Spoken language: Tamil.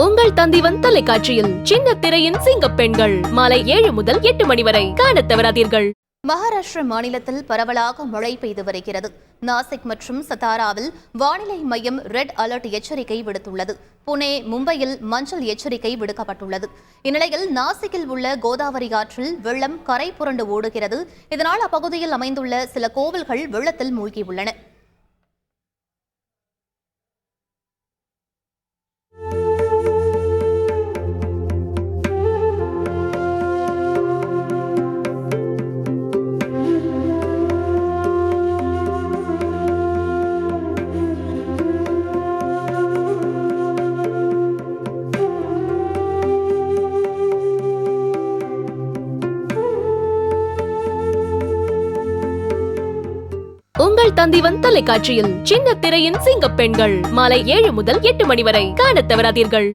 உங்கள் தந்திவன் தொலைக்காட்சியில் சின்ன திரையின் சிங்க பெண்கள் மாலை 7 முதல் 8 மணி வரை காணத் தவறாதீர்கள். மகாராஷ்டிர மாநிலத்தில் பரவலாக மழை பெய்து வருகிறது. நாசிக் மற்றும் சத்தாராவில் வானிலை மையம் ரெட் அலர்ட் எச்சரிக்கை விடுத்துள்ளது. புனே, மும்பையில் மஞ்சள் எச்சரிக்கை விடுக்கப்பட்டுள்ளது. இந்நிலையில் நாசிக்கில் உள்ள கோதாவரி ஆற்றில் வெள்ளம் கரை புரண்டு ஓடுகிறது. இதனால் அப்பகுதியில் அமைந்துள்ள சில கோவில்கள் வெள்ளத்தில் மூழ்கியுள்ளன. உங்கள் தந்திவன் தொலைக்காட்சியில் சின்ன திரையின் சிங்க பெண்கள் மாலை 7 முதல் 8 மணி வரை காணத் தவறாதீர்கள்.